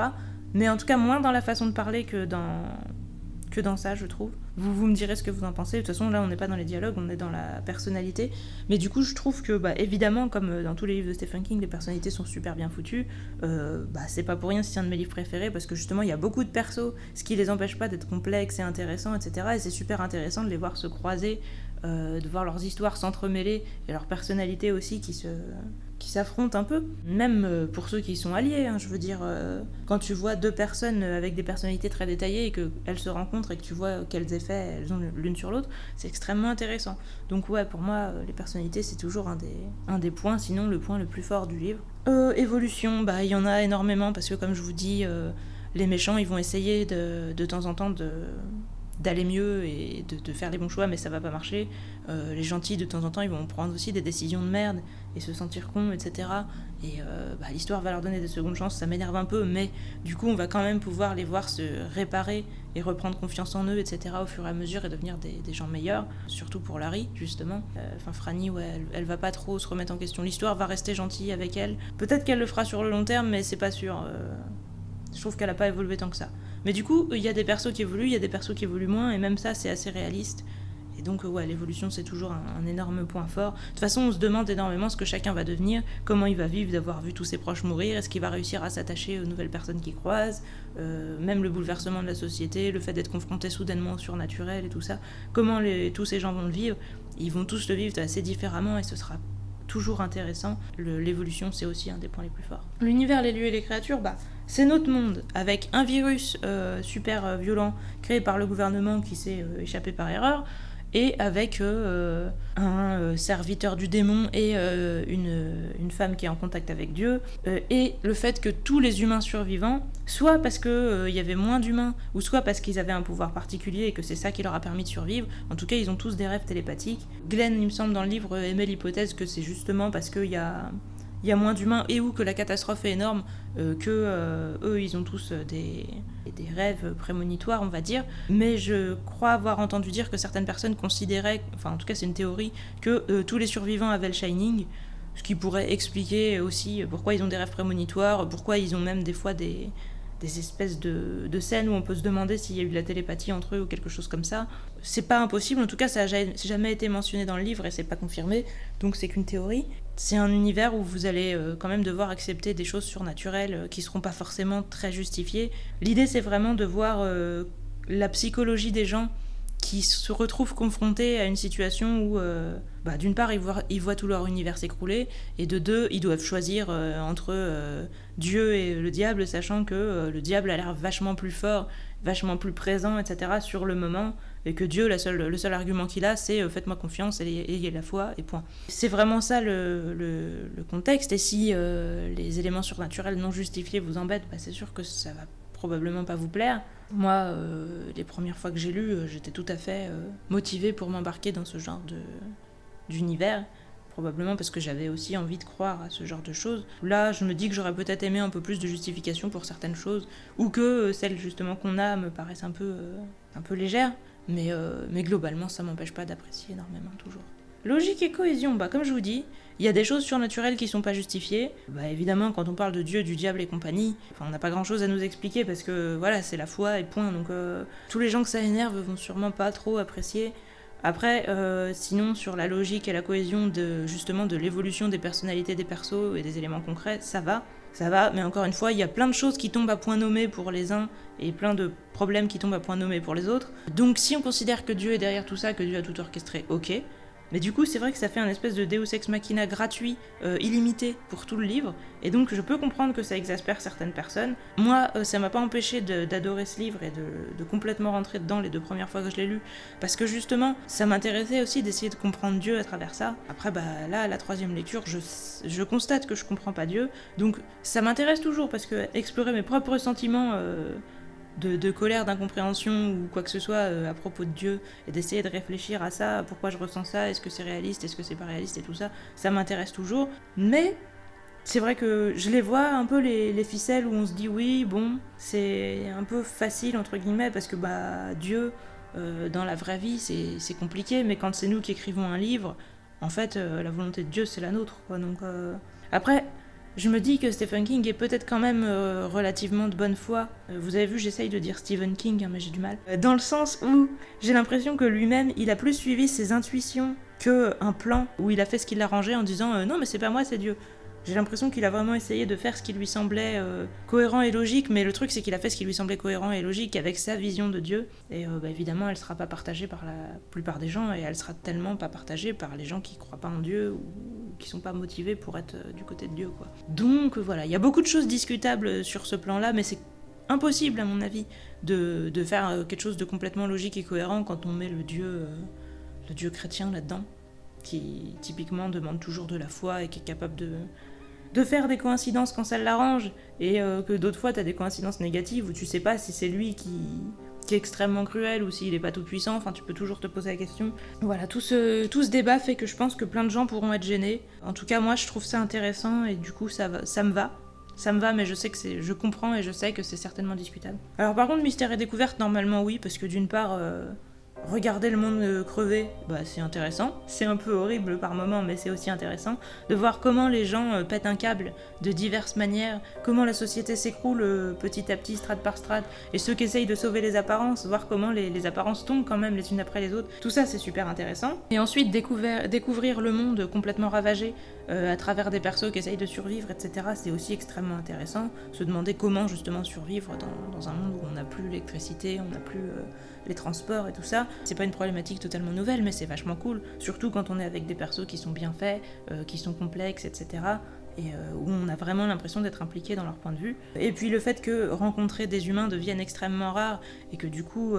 Mais en tout cas, moins dans la façon de parler que dans ça, je trouve. Vous me direz ce que vous en pensez. De toute façon, là, on n'est pas dans les dialogues, on est dans la personnalité. Mais du coup, je trouve que, évidemment, comme dans tous les livres de Stephen King, les personnalités sont super bien foutues. C'est pas pour rien si c'est un de mes livres préférés, parce que justement, il y a beaucoup de persos, ce qui les empêche pas d'être complexes et intéressants, etc. Et c'est super intéressant de les voir se croiser, de voir leurs histoires s'entremêler, et leurs personnalités aussi qui s'affrontent un peu, même pour ceux qui sont alliés, je veux dire, quand tu vois deux personnes avec des personnalités très détaillées et qu'elles se rencontrent et que tu vois quels effets elles ont l'une sur l'autre, c'est extrêmement intéressant. Donc ouais, pour moi, les personnalités, c'est toujours un des points, sinon le point le plus fort du livre. Évolution, il y en a énormément, parce que comme je vous dis, les méchants, ils vont essayer de temps en temps d'aller mieux et de faire les bons choix, mais ça va pas marcher. Les gentils, de temps en temps, ils vont prendre aussi des décisions de merde et se sentir cons, etc. Et l'histoire va leur donner des secondes chances, ça m'énerve un peu, mais du coup, on va quand même pouvoir les voir se réparer et reprendre confiance en eux, etc. au fur et à mesure, et devenir des gens meilleurs, surtout pour Larry, justement. Franny, ouais, elle va pas trop se remettre en question. L'histoire va rester gentille avec elle. Peut-être qu'elle le fera sur le long terme, mais c'est pas sûr. Je trouve qu'elle a pas évolué tant que ça. Mais du coup, il y a des persos qui évoluent, il y a des persos qui évoluent moins, et même ça, c'est assez réaliste. Et donc, l'évolution, c'est toujours un énorme point fort. De toute façon, on se demande énormément ce que chacun va devenir, comment il va vivre d'avoir vu tous ses proches mourir, est-ce qu'il va réussir à s'attacher aux nouvelles personnes qu'il croise, même le bouleversement de la société, le fait d'être confronté soudainement au surnaturel et tout ça, comment tous ces gens vont le vivre. Ils vont tous le vivre assez différemment, et ce sera toujours intéressant. L'évolution, c'est aussi un des points les plus forts. L'univers, les lieux et les créatures, c'est notre monde, avec un virus super violent créé par le gouvernement qui s'est échappé par erreur, et avec un serviteur du démon et une femme qui est en contact avec Dieu, et le fait que tous les humains survivants, soit parce qu'il y avait moins d'humains, ou soit parce qu'ils avaient un pouvoir particulier et que c'est ça qui leur a permis de survivre, en tout cas ils ont tous des rêves télépathiques. Glenn, il me semble, dans le livre, émet l'hypothèse que c'est justement parce qu'il y a moins d'humains et où que la catastrophe est énorme, eux, ils ont tous des rêves prémonitoires, on va dire. Mais je crois avoir entendu dire que certaines personnes considéraient, enfin en tout cas c'est une théorie, que tous les survivants avaient le Shining, ce qui pourrait expliquer aussi pourquoi ils ont des rêves prémonitoires, pourquoi ils ont même des fois des espèces de scènes où on peut se demander s'il y a eu de la télépathie entre eux ou quelque chose comme ça. C'est pas impossible, en tout cas ça n'a jamais été mentionné dans le livre et c'est pas confirmé, donc c'est qu'une théorie. C'est un univers où vous allez quand même devoir accepter des choses surnaturelles qui seront pas forcément très justifiées. L'idée, c'est vraiment de voir la psychologie des gens qui se retrouvent confrontés à une situation où, d'une part, ils voient tout leur univers s'écrouler, et de deux, ils doivent choisir entre Dieu et le diable, sachant que le diable a l'air vachement plus fort, vachement plus présent, etc., sur le moment, et que Dieu, le seul argument qu'il a, c'est faites-moi confiance, ayez la foi, et point. C'est vraiment ça le contexte, et si les éléments surnaturels non justifiés vous embêtent, c'est sûr que ça va probablement pas vous plaire. Moi, les premières fois que j'ai lu, j'étais tout à fait motivée pour m'embarquer dans ce genre d'univers, probablement parce que j'avais aussi envie de croire à ce genre de choses. Là, je me dis que j'aurais peut-être aimé un peu plus de justification pour certaines choses, ou que celles justement qu'on a me paraissent un peu légères, mais globalement, ça m'empêche pas d'apprécier énormément toujours. Logique et cohésion, bah comme je vous dis, il y a des choses surnaturelles qui sont pas justifiées. Bah évidemment, quand on parle de Dieu, du diable et compagnie, on n'a pas grand chose à nous expliquer parce que voilà, c'est la foi et point. Donc tous les gens que ça énerve vont sûrement pas trop apprécier. Après, sinon, sur la logique et la cohésion justement de l'évolution des personnalités des persos et des éléments concrets, ça va. Ça va, mais encore une fois, il y a plein de choses qui tombent à point nommé pour les uns et plein de problèmes qui tombent à point nommé pour les autres. Donc si on considère que Dieu est derrière tout ça, que Dieu a tout orchestré, ok. Mais du coup, c'est vrai que ça fait un espèce de Deus Ex Machina gratuit, illimité pour tout le livre, et donc je peux comprendre que ça exaspère certaines personnes. Moi, ça m'a pas empêché d'adorer ce livre et de complètement rentrer dedans les 2 premières fois que je l'ai lu, parce que justement, ça m'intéressait aussi d'essayer de comprendre Dieu à travers ça. Après, bah là, à la 3e lecture, je constate que je comprends pas Dieu, donc ça m'intéresse toujours, parce que explorer mes propres sentiments... De colère, d'incompréhension ou quoi que ce soit à propos de Dieu, et d'essayer de réfléchir à ça, pourquoi je ressens ça, est-ce que c'est réaliste, est-ce que c'est pas réaliste et tout ça, ça m'intéresse toujours. Mais c'est vrai que je les vois un peu les ficelles où on se dit oui, bon, c'est un peu facile entre guillemets parce que bah Dieu dans la vraie vie c'est compliqué, mais quand c'est nous qui écrivons un livre, en fait la volonté de Dieu c'est la nôtre quoi. Donc après je me dis que Stephen King est peut-être quand même relativement de bonne foi. Vous avez vu, j'essaye de dire Stephen King, hein, mais j'ai du mal. Dans le sens où j'ai l'impression que lui-même, il a plus suivi ses intuitions qu'un plan où il a fait ce qu'il l'arrangeait en disant non mais c'est pas moi, c'est Dieu. J'ai l'impression qu'il a vraiment essayé de faire ce qui lui semblait cohérent et logique, mais le truc c'est qu'il a fait ce qui lui semblait cohérent et logique avec sa vision de Dieu. Et bah, évidemment, elle sera pas partagée par la plupart des gens, et elle sera tellement pas partagée par les gens qui croient pas en Dieu ou qui sont pas motivés pour être du côté de Dieu, quoi. Donc voilà, il y a beaucoup de choses discutables sur ce plan-là, mais c'est impossible à mon avis de faire quelque chose de complètement logique et cohérent quand on met le Dieu chrétien là-dedans, qui typiquement demande toujours de la foi et qui est capable de faire des coïncidences quand ça l'arrange, et que d'autres fois t'as des coïncidences négatives où tu sais pas si c'est lui qui est extrêmement cruel ou s'il est pas tout puissant, enfin tu peux toujours te poser la question. Voilà, tout ce débat fait que je pense que plein de gens pourront être gênés. En tout cas moi je trouve ça intéressant et du coup ça me va, mais je sais que je comprends et je sais que c'est certainement discutable. Alors par contre, Mystère et Découverte, normalement oui, parce que d'une part, regarder le monde crever, bah c'est intéressant. C'est un peu horrible par moments, mais c'est aussi intéressant de voir comment les gens pètent un câble de diverses manières, comment la société s'écroule petit à petit, strate par strate, et ceux qui essayent de sauver les apparences, voir comment les apparences tombent quand même les unes après les autres. Tout ça, c'est super intéressant. Et ensuite, découvrir le monde complètement ravagé à travers des persos qui essayent de survivre, etc., c'est aussi extrêmement intéressant. Se demander comment justement survivre dans un monde où on n'a plus l'électricité, on n'a plus les transports et tout ça. C'est pas une problématique totalement nouvelle, mais c'est vachement cool, surtout quand on est avec des persos qui sont bien faits, qui sont complexes, etc., et où on a vraiment l'impression d'être impliqué dans leur point de vue. Et puis le fait que rencontrer des humains devienne extrêmement rare, et que du coup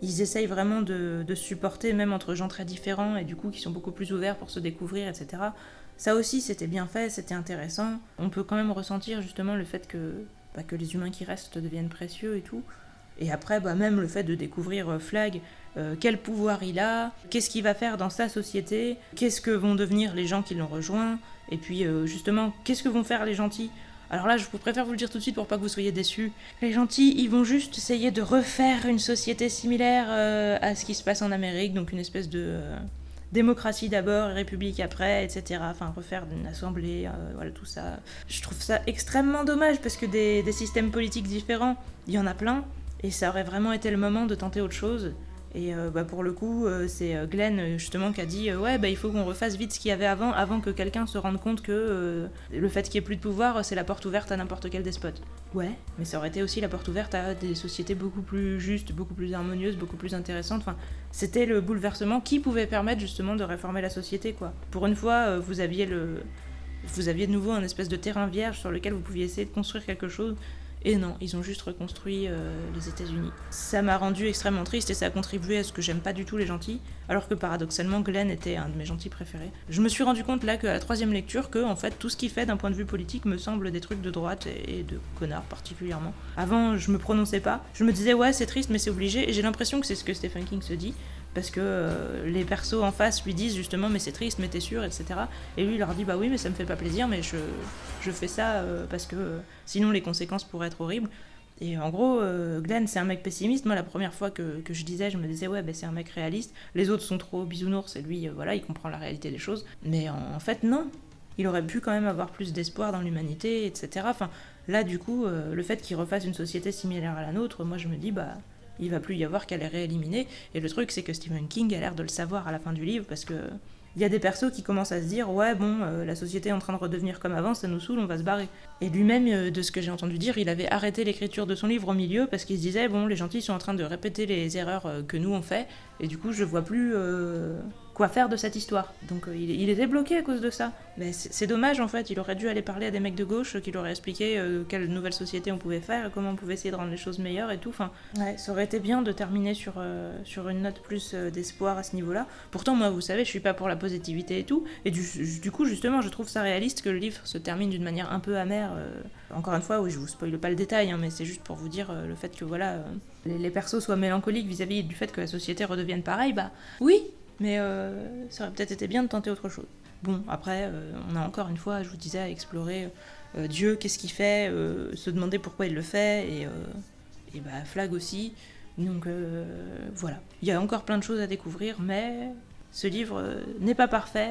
ils essayent vraiment de se supporter, même entre gens très différents, et du coup qui sont beaucoup plus ouverts pour se découvrir, etc. Ça aussi c'était bien fait, c'était intéressant. On peut quand même ressentir justement le fait que les humains qui restent deviennent précieux et tout. Et après, bah, même le fait de découvrir Flag, quel pouvoir il a, qu'est-ce qu'il va faire dans sa société, qu'est-ce que vont devenir les gens qui l'ont rejoint, et puis justement, qu'est-ce que vont faire les gentils. Alors là, je préfère vous le dire tout de suite pour pas que vous soyez déçus. Les gentils, ils vont juste essayer de refaire une société similaire à ce qui se passe en Amérique, donc une espèce de démocratie d'abord, république après, etc. Enfin, refaire une assemblée, voilà, tout ça. Je trouve ça extrêmement dommage, parce que des systèmes politiques différents, il y en a plein, et ça aurait vraiment été le moment de tenter autre chose. Et bah pour le coup, c'est Glenn justement qui a dit ouais, bah il faut qu'on refasse vite ce qu'il y avait avant que quelqu'un se rende compte que le fait qu'il n'y ait plus de pouvoir, c'est la porte ouverte à n'importe quel despote. Ouais, mais ça aurait été aussi la porte ouverte à des sociétés beaucoup plus justes, beaucoup plus harmonieuses, beaucoup plus intéressantes. Enfin, c'était le bouleversement qui pouvait permettre justement de réformer la société, quoi. Pour une fois, vous aviez de nouveau un espèce de terrain vierge sur lequel vous pouviez essayer de construire quelque chose. Et non, ils ont juste reconstruit les États-Unis. Ça m'a rendu extrêmement triste et ça a contribué à ce que j'aime pas du tout les gentils, alors que paradoxalement Glenn était un de mes gentils préférés. Je me suis rendu compte là qu'à la 3e lecture que en fait tout ce qu'il fait d'un point de vue politique me semble des trucs de droite et de connards particulièrement. Avant je me prononçais pas, je me disais ouais c'est triste mais c'est obligé, et j'ai l'impression que c'est ce que Stephen King se dit, parce que les persos en face lui disent justement mais c'est triste, mais t'es sûr, etc. Et lui il leur dit bah oui mais ça me fait pas plaisir, mais je fais ça parce que sinon les conséquences pourraient être horribles. Et en gros, Glenn, c'est un mec pessimiste. Moi, la première fois que je disais, je me disais, ouais, c'est un mec réaliste. Les autres sont trop bisounours, et lui, voilà, il comprend la réalité des choses. Mais en fait, non. Il aurait pu quand même avoir plus d'espoir dans l'humanité, etc. Enfin, là, du coup, le fait qu'il refasse une société similaire à la nôtre, moi, je me dis, il va plus y avoir qu'à les rééliminer. Et le truc, c'est que Stephen King a l'air de le savoir à la fin du livre, parce que il y a des persos qui commencent à se dire ouais bon la société est en train de redevenir comme avant, ça nous saoule, on va se barrer. Et lui-même, de ce que j'ai entendu dire, il avait arrêté l'écriture de son livre au milieu parce qu'il se disait bon les gentils sont en train de répéter les erreurs que nous on fait et du coup je vois plus quoi faire de cette histoire. Donc il était bloqué à cause de ça. Mais c'est dommage en fait, il aurait dû aller parler à des mecs de gauche qui lui auraient expliqué quelle nouvelle société on pouvait faire, comment on pouvait essayer de rendre les choses meilleures et tout. Enfin, ouais, ça aurait été bien de terminer sur une note plus d'espoir à ce niveau-là. Pourtant moi vous savez, je suis pas pour la positivité et tout. Et du coup justement je trouve ça réaliste que le livre se termine d'une manière un peu amère. Encore une fois, oui je vous spoile pas le détail, hein, mais c'est juste pour vous dire le fait que voilà, les persos soient mélancoliques vis-à-vis du fait que la société redevienne pareille, oui, mais ça aurait peut-être été bien de tenter autre chose. Bon, après, on a encore une fois, je vous disais, à explorer Dieu, qu'est-ce qu'il fait, se demander pourquoi il le fait, et Flag aussi. Donc voilà, il y a encore plein de choses à découvrir, mais ce livre n'est pas parfait,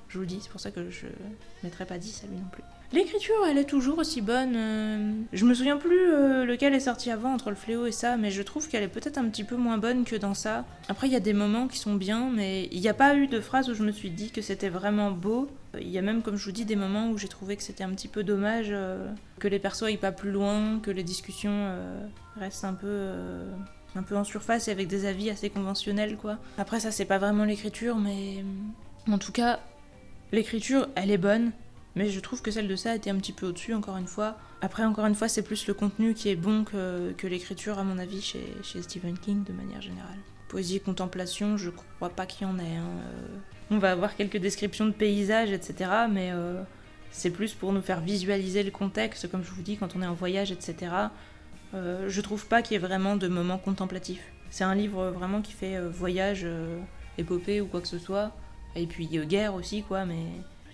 je vous le dis, c'est pour ça que je ne mettrai pas 10 à lui non plus. L'écriture, elle est toujours aussi bonne. Je me souviens plus lequel est sorti avant entre le fléau et ça, mais je trouve qu'elle est peut-être un petit peu moins bonne que dans ça. Après, il y a des moments qui sont bien, mais il n'y a pas eu de phrase où je me suis dit que c'était vraiment beau. Il y a même, comme je vous dis, des moments où j'ai trouvé que c'était un petit peu dommage que les persos aillent pas plus loin, que les discussions restent un peu en surface et avec des avis assez conventionnels, quoi. Après, ça, c'est pas vraiment l'écriture, mais en tout cas, l'écriture, elle est bonne. Mais je trouve que celle de ça était un petit peu au-dessus, encore une fois. Après, encore une fois, c'est plus le contenu qui est bon que l'écriture, à mon avis, chez Stephen King, de manière générale. Poésie et contemplation, je crois pas qu'il y en ait. On va avoir quelques descriptions de paysages, etc. Mais c'est plus pour nous faire visualiser le contexte, comme je vous dis, quand on est en voyage, etc. Je trouve pas qu'il y ait vraiment de moments contemplatifs. C'est un livre vraiment qui fait voyage, épopée ou quoi que ce soit. Et puis guerre aussi, quoi, mais...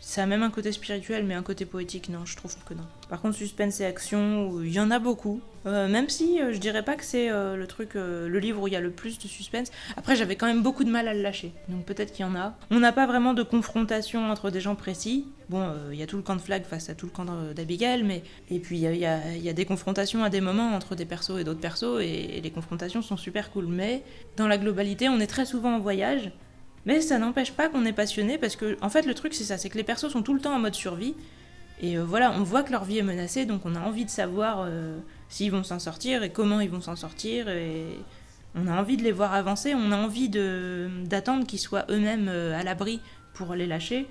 Ça a même un côté spirituel, mais un côté poétique, non, je trouve que non. Par contre, suspense et action, il y en a beaucoup. Même si je dirais pas que c'est le livre où il y a le plus de suspense. Après, j'avais quand même beaucoup de mal à le lâcher, donc peut-être qu'il y en a. On n'a pas vraiment de confrontation entre des gens précis. Bon, il y a tout le camp de Flag face à tout le camp d'Abigail, mais... Et puis il y a des confrontations à des moments entre des persos et d'autres persos, et les confrontations sont super cool. Mais dans la globalité, on est très souvent en voyage. Mais ça n'empêche pas qu'on est passionné parce que, en fait, le truc c'est ça, c'est que les persos sont tout le temps en mode survie. Et voilà, on voit que leur vie est menacée, donc on a envie de savoir s'ils vont s'en sortir et comment ils vont s'en sortir. Et on a envie de les voir avancer, on a envie d'attendre qu'ils soient eux-mêmes à l'abri pour les lâcher.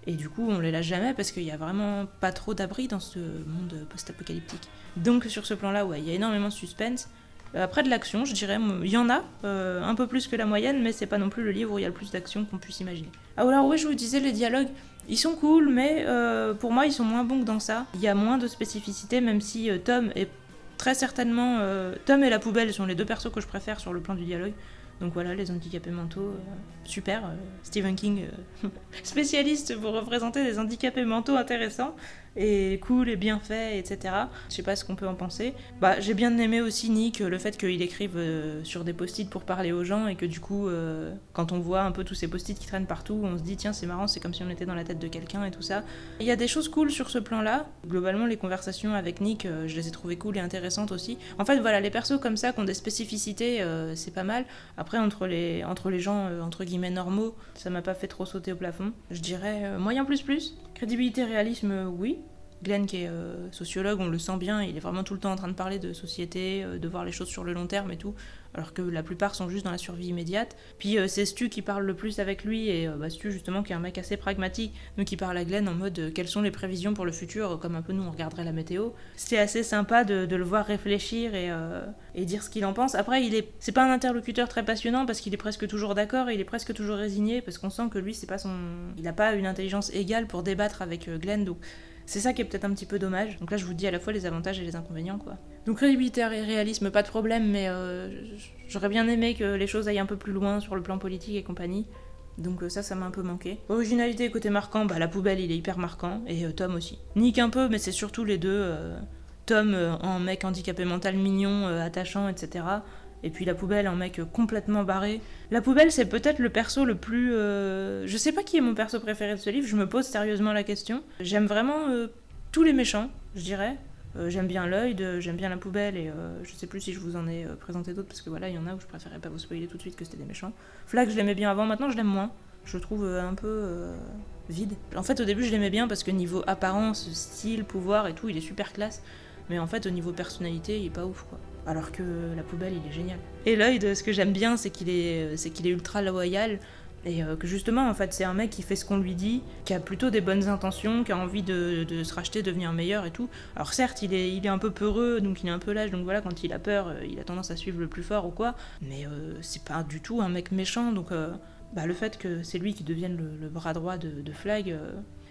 Et du coup, on les lâche jamais parce qu'il y a vraiment pas trop d'abri dans ce monde post-apocalyptique. Donc sur ce plan-là, ouais, il y a énormément de suspense. Après de l'action, je dirais, il y en a, un peu plus que la moyenne, mais c'est pas non plus le livre où il y a le plus d'action qu'on puisse imaginer. Ah alors oui, je vous disais, les dialogues, ils sont cool, mais pour moi, ils sont moins bons que dans ça. Il y a moins de spécificité, même si Tom est très certainement... Tom et la poubelle sont les deux persos que je préfère sur le plan du dialogue. Donc voilà, les handicapés mentaux, super. Stephen King, spécialiste pour représenter des handicapés mentaux intéressants et cool et bien fait, etc. Je sais pas ce qu'on peut en penser. J'ai bien aimé aussi Nick, le fait qu'il écrive sur des post-it pour parler aux gens et que du coup, quand on voit un peu tous ces post-it qui traînent partout, on se dit tiens c'est marrant, c'est comme si on était dans la tête de quelqu'un et tout ça. Il y a des choses cool sur ce plan-là. Globalement, les conversations avec Nick, je les ai trouvées cool et intéressantes aussi. En fait, voilà, les persos comme ça qui ont des spécificités, c'est pas mal. Après, entre les gens, entre guillemets, normaux, ça m'a pas fait trop sauter au plafond. Je dirais moyen plus. Crédibilité, réalisme, oui. Glenn, qui est sociologue, on le sent bien, il est vraiment tout le temps en train de parler de société, de voir les choses sur le long terme et tout, alors que la plupart sont juste dans la survie immédiate. Puis c'est Stu qui parle le plus avec lui, et Stu, justement, qui est un mec assez pragmatique, donc il parle à Glenn en mode quelles sont les prévisions pour le futur, comme un peu nous on regarderait la météo. C'est assez sympa de le voir réfléchir et dire ce qu'il en pense. Après, c'est pas un interlocuteur très passionnant parce qu'il est presque toujours d'accord, et il est presque toujours résigné, parce qu'on sent que lui, il a pas une intelligence égale pour débattre avec Glenn, donc c'est ça qui est peut-être un petit peu dommage. Donc là, je vous dis à la fois les avantages et les inconvénients, quoi. Donc crédibilité et réalisme, pas de problème, mais j'aurais bien aimé que les choses aillent un peu plus loin sur le plan politique et compagnie. Donc ça m'a un peu manqué. Originalité et côté marquant, la poubelle, il est hyper marquant, et Tom aussi. Nick un peu, mais c'est surtout les deux. Tom en mec handicapé mental mignon, attachant, etc. Et puis la poubelle en mec complètement barré. La poubelle, c'est peut-être le perso le plus... Je sais pas qui est mon perso préféré de ce livre, je me pose sérieusement la question. J'aime vraiment tous les méchants, je dirais. J'aime bien Lloyd, j'aime bien la poubelle, et je sais plus si je vous en ai présenté d'autres, parce que voilà, il y en a où je préférais pas vous spoiler tout de suite que c'était des méchants. Flag, je l'aimais bien avant, maintenant je l'aime moins. Je le trouve un peu vide. En fait, au début, je l'aimais bien parce que niveau apparence, style, pouvoir et tout, il est super classe. Mais en fait, au niveau personnalité, il est pas ouf, quoi. Alors que la poubelle, il est génial. Et Lloyd, ce que j'aime bien, c'est qu'il est ultra loyal. Et que justement, en fait, c'est un mec qui fait ce qu'on lui dit, qui a plutôt des bonnes intentions, qui a envie de se racheter, devenir meilleur et tout. Alors certes, il est un peu peureux, donc il est un peu lâche, donc voilà, quand il a peur, il a tendance à suivre le plus fort ou quoi. Mais c'est pas du tout un mec méchant, donc le fait que c'est lui qui devienne le bras droit de Flag,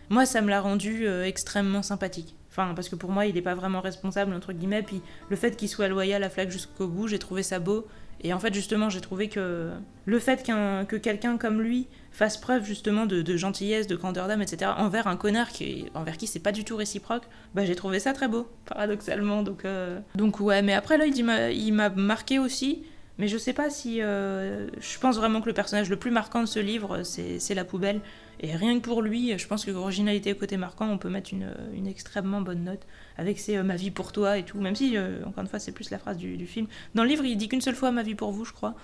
moi, ça me l'a rendu extrêmement sympathique. Enfin, parce que pour moi, il est pas vraiment responsable, entre guillemets, puis le fait qu'il soit loyal à Flag jusqu'au bout, j'ai trouvé ça beau. Et en fait, justement, j'ai trouvé que le fait que quelqu'un comme lui fasse preuve justement de gentillesse, de grandeur d'âme, etc., envers un connard envers qui c'est pas du tout réciproque, j'ai trouvé ça très beau, paradoxalement. Donc ouais, mais après, Lloyd, il m'a marqué aussi. Mais je sais pas si... je pense vraiment que le personnage le plus marquant de ce livre, c'est la poubelle. Et rien que pour lui, je pense que originalité et côté marquant, on peut mettre une extrêmement bonne note. Avec ses ma vie pour toi et tout. Même si, encore une fois, c'est plus la phrase du film. Dans le livre, il dit qu'une seule fois ma vie pour vous, je crois.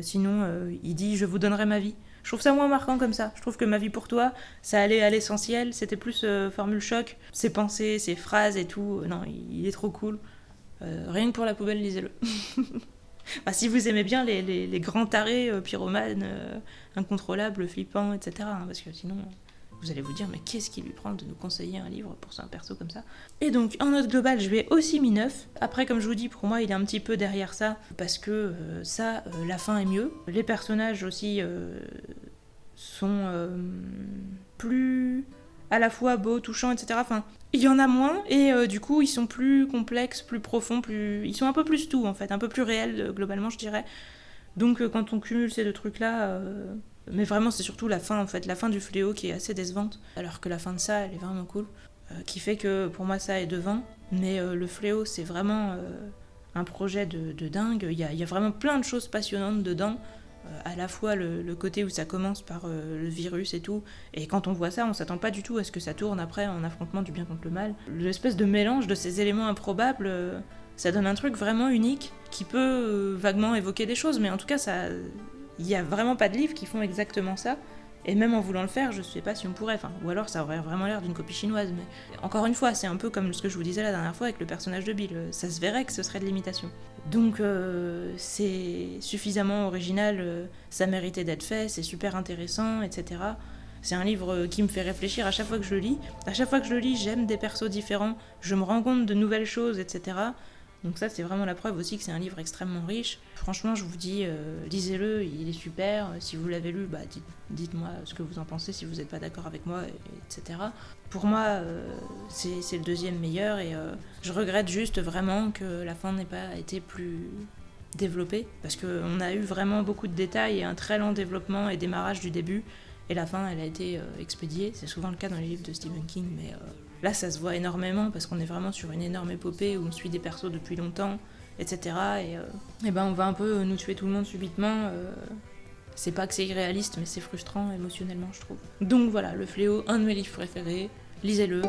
Sinon, il dit je vous donnerai ma vie. Je trouve ça moins marquant comme ça. Je trouve que ma vie pour toi, ça allait à l'essentiel. C'était plus formule choc. Ses pensées, ses phrases et tout. Non, il est trop cool. Rien que pour la poubelle, lisez-le. Si vous aimez bien les grands tarés, pyromanes, incontrôlables, flippants, etc. Parce que sinon, vous allez vous dire, mais qu'est-ce qui lui prend de nous conseiller un livre pour un perso comme ça ? Et donc, en note globale, je vais aussi mis 9. Après, comme je vous dis, pour moi, il est un petit peu derrière ça, parce que la fin est mieux. Les personnages aussi sont plus... à la fois beaux, touchants, etc. Enfin, il y en a moins, et du coup, ils sont plus complexes, plus profonds, ils sont un peu plus tout, en fait, un peu plus réels, globalement, je dirais. Donc, quand on cumule ces deux trucs-là... Mais vraiment, c'est surtout la fin, en fait, la fin du fléau qui est assez décevante, alors que la fin de ça, elle est vraiment cool, qui fait que, pour moi, ça est devant. Mais le fléau, c'est vraiment un projet de dingue. Il y a vraiment plein de choses passionnantes dedans. À la fois le côté où ça commence par le virus et tout, et quand on voit ça, on s'attend pas du tout à ce que ça tourne après en affrontement du bien contre le mal. L'espèce de mélange de ces éléments improbables, ça donne un truc vraiment unique, qui peut vaguement évoquer des choses, mais en tout cas, il y a vraiment pas de livres qui font exactement ça. Et même en voulant le faire, je sais pas si on pourrait, ou alors ça aurait vraiment l'air d'une copie chinoise, mais encore une fois, c'est un peu comme ce que je vous disais la dernière fois avec le personnage de Bill, ça se verrait que ce serait de l'imitation. Donc c'est suffisamment original, ça méritait d'être fait, c'est super intéressant, etc. C'est un livre qui me fait réfléchir à chaque fois que je le lis. À chaque fois que je le lis, j'aime des persos différents, je me rends compte de nouvelles choses, etc. Donc ça, c'est vraiment la preuve aussi que c'est un livre extrêmement riche. Franchement, je vous dis, lisez-le, il est super. Si vous l'avez lu, dites-moi ce que vous en pensez, si vous n'êtes pas d'accord avec moi, etc. Pour moi, c'est le deuxième meilleur, et je regrette juste vraiment que la fin n'ait pas été plus développée, parce qu'on a eu vraiment beaucoup de détails et un très lent développement et démarrage du début, et la fin, elle a été expédiée. C'est souvent le cas dans les livres de Stephen King, mais... Là, ça se voit énormément parce qu'on est vraiment sur une énorme épopée où on suit des persos depuis longtemps, etc. Et on va un peu nous tuer tout le monde subitement. C'est pas que c'est irréaliste, mais c'est frustrant émotionnellement, je trouve. Donc voilà, Le Fléau, un de mes livres préférés. Lisez-le.